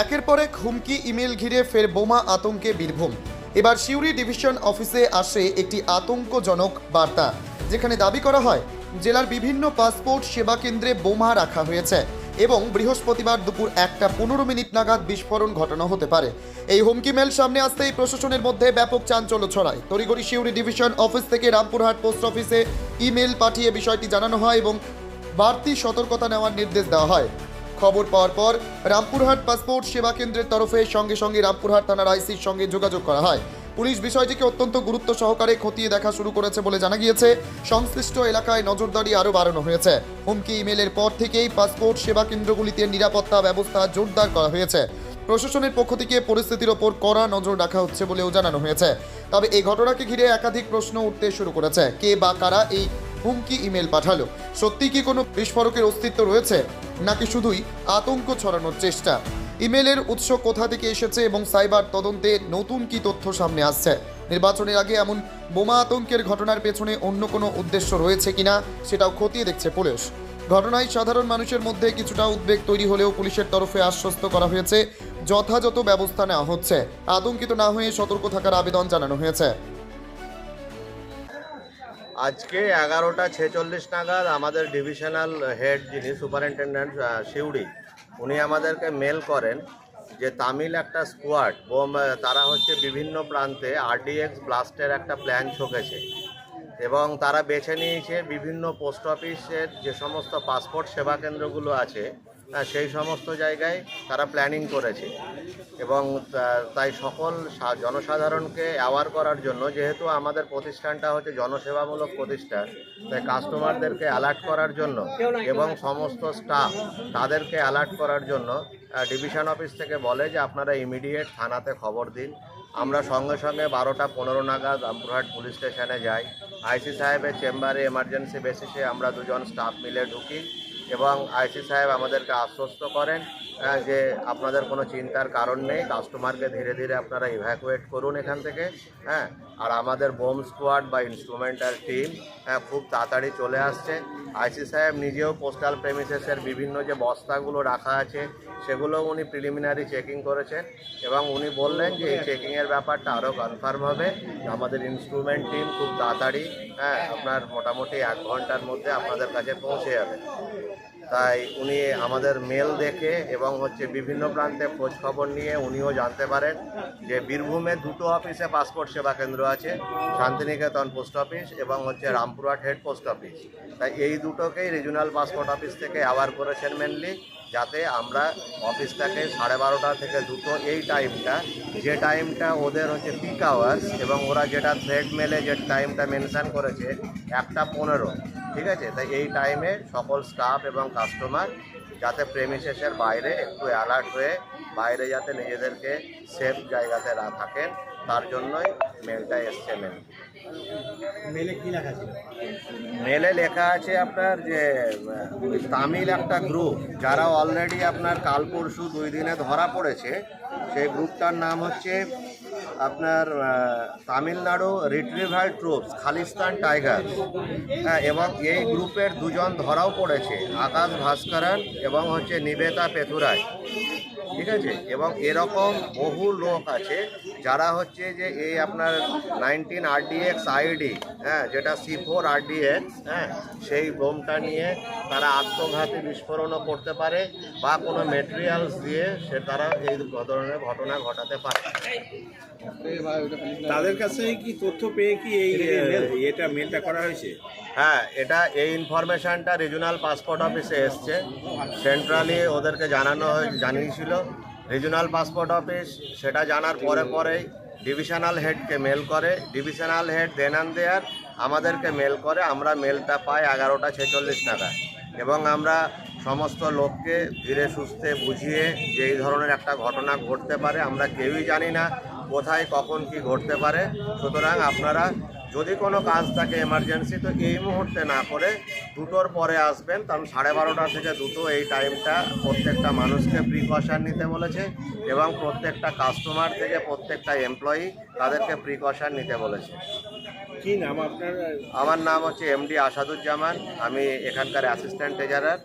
একের পর এক হুমকি ইমেল ঘিরে ফের বোমা আতঙ্কে বীরভূম। এবার সিউড়ি ডিভিশন অফিসে আসে একটি আতঙ্কজনক বার্তা, যেখানে দাবি করা হয় জেলার বিভিন্ন পাসপোর্ট সেবা কেন্দ্রে বোমা রাখা হয়েছে এবং বৃহস্পতিবার দুপুর 1:15 নাগাদ বিস্ফোরণ ঘটানো হতে পারে। এই হুমকি মেল সামনে আসতেই প্রশাসনের মধ্যে ব্যাপক চাঞ্চল্য ছড়ায়। তড়িঘড়ি সিউড়ি ডিভিশন অফিস থেকে রামপুরহাট পোস্ট অফিসে ইমেল পাঠিয়ে বিষয়টি জানানো হয় এবং বাড়তি সতর্কতা নেওয়ার নির্দেশ দেওয়া হয়। খবর পাওয়ার পর রামপুরহাট পাসপোর্ট সেবা কেন্দ্রের তরফে সঙ্গে সঙ্গে রামপুরহাট থানার আইসির সঙ্গে যোগাযোগ করা হয়। পুলিশ বিষয়টিকে অত্যন্ত গুরুত্ব সহকারে খতিয়ে দেখা শুরু করেছে বলে জানা গিয়েছে। সংশ্লিষ্ট এলাকায় নজরদারি আরও বাড়ানো হয়েছে। হুমকি ইমেলের পর থেকেই পাসপোর্ট সেবা কেন্দ্রগুলিতে নিরাপত্তা ব্যবস্থা জোরদার করা হয়েছে। প্রশাসনের পক্ষ থেকে পরিস্থিতির ওপর কড়া নজর রাখা হচ্ছে বলেও জানানো হয়েছে। তবে এই ঘটনাকে ঘিরে একাধিক প্রশ্ন উঠতে শুরু করেছে। কে বা কারা এই হুমকি ইমেল পাঠালো? সত্যি কি কোনো বিস্ফোরকের অস্তিত্ব রয়েছে, নাকি শুধুই আতঙ্ক ছড়ানোর চেষ্টা? ইমেলের উৎস কোথা থেকে এসেছে এবং সাইবার তদন্তে নতুন কি তথ্য সামনে আসছে? নির্বাচনের আগে এমন বোমা আতঙ্কের ঘটনার পেছনে অন্য কোনো উদ্দেশ্য রয়েছে কিনা সেটাও খতিয়ে দেখছে পুলিশ। ঘটনায় সাধারণ মানুষের মধ্যে কিছুটা উদ্বেগ তৈরি হলেও পুলিশের তরফে আশ্বস্ত করা হয়েছে যথাযথ ব্যবস্থা নেওয়া হচ্ছে। আতঙ্কিত না হয়ে সতর্ক থাকার আবেদন জানানো হয়েছে। আজকে 11:46 নাগাদ আমাদের ডিভিশনাল হেড যিনি সুপারিনটেন্ডেন্ট সিউড়ি, উনি আমাদেরকে মেল করেন যে তামিল একটা স্কোয়াড তারা হচ্ছে বিভিন্ন প্রান্তে আরডিএক্স ব্লাস্টের একটা প্ল্যান ছকেছে এবং তারা বেছে নিয়েছে বিভিন্ন পোস্ট অফিসের যে সমস্ত পাসপোর্ট সেবা কেন্দ্রগুলো আছে সেই সমস্ত জায়গায় তারা প্ল্যানিং করেছে এবং তাই সকল জনসাধারণকে অ্যাওয়ার করার জন্য, যেহেতু আমাদের প্রতিষ্ঠানটা হচ্ছে জনসেবামূলক প্রতিষ্ঠান, তাই কাস্টমারদেরকে অ্যালার্ট করার জন্য এবং সমস্ত স্টাফ তাদেরকে অ্যালার্ট করার জন্য ডিভিশন অফিস থেকে বলে যে আপনারা ইমিডিয়েট থানাতে খবর দিন। আমরা সঙ্গে সঙ্গে 12:15 নাগাদ রামপুরহাট পুলিশ স্টেশনে যাই। আইসি সাহেবের চেম্বারে এমার্জেন্সি বেসিসে আমরা দুজন স্টাফ মিলে ঢুকি এবং আইসি সাহেব আমাদেরকে আশ্বস্ত করেন যে আপনাদের কোনো চিন্তার কারণ নেই, কাস্টমারকে ধীরে ধীরে আপনারা ইভ্যাকুয়েট করুন এখান থেকে। আর আমাদের বোম স্কোয়াড বা ইনস্ট্রুমেন্টাল টিম খুব তাড়াতাড়ি চলে আসছে। আইসি সাহেব নিজেও পোস্টাল প্রেমিসেসের বিভিন্ন যে বস্তাগুলো রাখা আছে সেগুলো উনি প্রিলিমিনারি চেকিং করেছেন এবং উনি বললেন যে এই চেকিংয়ের ব্যাপারটা আরও কনফার্ম হবে। আমাদের ইনস্ট্রুমেন্ট টিম খুব তাড়াতাড়ি আপনার মোটামুটি 1 ঘন্টার মধ্যে আপনাদের কাছে পৌঁছে যাবে। তাই উনি আমাদের মেল দেখে এবং হচ্ছে বিভিন্ন প্রান্তে খোঁজ খবর নিয়ে উনিও জানতে পারেন যে বীরভূমে 2টো অফিসে পাসপোর্ট সেবা কেন্দ্র আছে, শান্তিনিকেতন পোস্ট অফিস এবং হচ্ছে রামপুরহাট হেড পোস্ট অফিস। তাই এই দুটোকেই রিজিওনাল পাসপোর্ট অফিস থেকে অ্যাওয়ার করেছেন মেনলি, যাতে আমরা অফিসটাকে 12:30 থেকে 2টো এই টাইমটা, যে টাইমটা ওদের হচ্ছে পিক আওয়ার্স এবং ওরা যেটা থ্রেড মেলে যে টাইমটা মেনশান করেছে 1:15, ঠিক আছে? তাই এই টাইমে সকল স্টাফ এবং কাস্টমার যাতে প্রেমিসেসের বাইরে একটু অ্যালার্ট হয়ে বাইরে যাতে নিজেদেরকে সেফ জায়গাতে থাকেন, তার জন্যই মেলটা এসছে। মেলে কি লেখা ছিল? মেলে লেখা আছে আপনার যে তামিল একটা গ্রুপ, যারা অলরেডি আপনার কাল পরশু 2 দিনে ধরা পড়েছে, সেই গ্রুপটার নাম হচ্ছে আপনার Tamil Nadu retrieval troops Khalistan tiger. এবং এই গ্রুপের 2 জন ধরাও পড়েছে, আকাশ ভাস্করন এবং হচ্ছে নিবেতা পেথুরাই, ঠিক আছে? এবং এরকম বহু লোক আছে যারা হচ্ছে যে এই আপনার 19 RDX আইডি, যেটা C4 RDX, সেই বোমটা নিয়ে তারা আত্মঘাতী বিস্ফোরণও করতে পারে বা কোনো মেটেরিয়ালস দিয়ে তারা এই ধরনের ঘটনা ঘটাতে পারে। তাদের কাছে কি তথ্য পেয়ে কি এটা মেলটা করা হয়েছে? হ্যাঁ, এটা এই ইনফরমেশানটা রিজিওনাল পাসপোর্ট অফিসে এসছে। সেন্ট্রালি ওদেরকে জানিয়েছিল রিজিওনাল পাসপোর্ট অফিস। সেটা জানার পরেই ডিভিশনাল হেডকে মেল করে, ডিভিশনাল হেড দেন অ্যান্ড দেয়ার আমাদেরকে মেল করে। আমরা মেলটা পাই 11:46 নাগাদ এবং আমরা সমস্ত লোককে ধীরে সুস্থে বুঝিয়ে যে এই ধরনের একটা ঘটনা ঘটতে পারে, আমরা কেউই জানি না কোথায় কখন কি ঘটতে পারে। সুতরাং আপনারা যদি কোনো কাজ থাকে এমার্জেন্সি, তো এই মুহূর্তে না করে 2টোর পরে আসবেন, কারণ 12:30 থেকে 2টো এই টাইমটা প্রত্যেকটা মানুষকে প্রিকশন নিতে বলেছে এবং প্রত্যেকটা কাস্টমার থেকে প্রত্যেকটা এমপ্লয়ি তাদেরকে প্রিকশন নিতে বলেছে। কি নাম আপনার? আমার নাম হচ্ছে MD আসাদুজ্জামান, আমি এখানকার অ্যাসিস্ট্যান্ট ট্রেজারার।